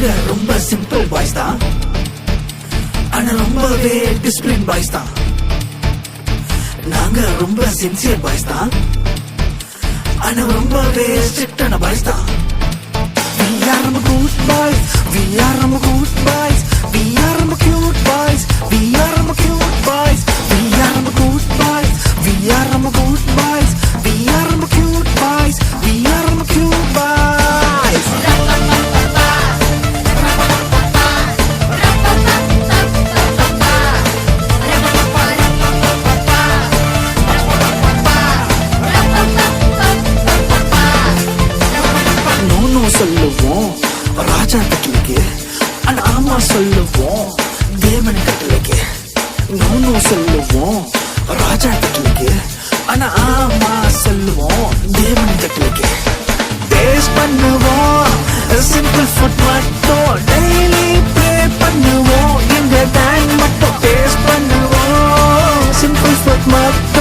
நாங்க ரொம்ப simple boys தான், ஆனா ரொம்பவே டிசிப்ளின் பாய்ஸ் தான். நாங்க ரொம்ப சின்சியர் பாய்ஸ் தான், ஆனா ரொம்பவே ஸ்ட்ரிக்டான பாய்ஸ் தான். We are good boys, we are good boys, we are cute boys, we are cute boys, we are good boys, we are good boys, we are cute boys, we are cute boys. No சொல்லுவோம் ராஜா கட்டளைக்கு, ஆனா ஆமா சொல்லுவோம் தேவன் கட்டளைக்கு. No சொல்லுவோம் ராஜா கட்டளைக்கு, ஆனா ஆமா சொல்லுவோம் தேவன் கட்டளைக்கு. டேஸ்ட் பண்ணுவோம் சிம்பிள் ஃபுட் மட்டும், டெய்லி ப்ளே பண்ணுவோம் எங்க டைம் மட்டும். டேஸ்ட் பண்ணுவோம் சிம்பிள் ஃபுட் மட்டும்.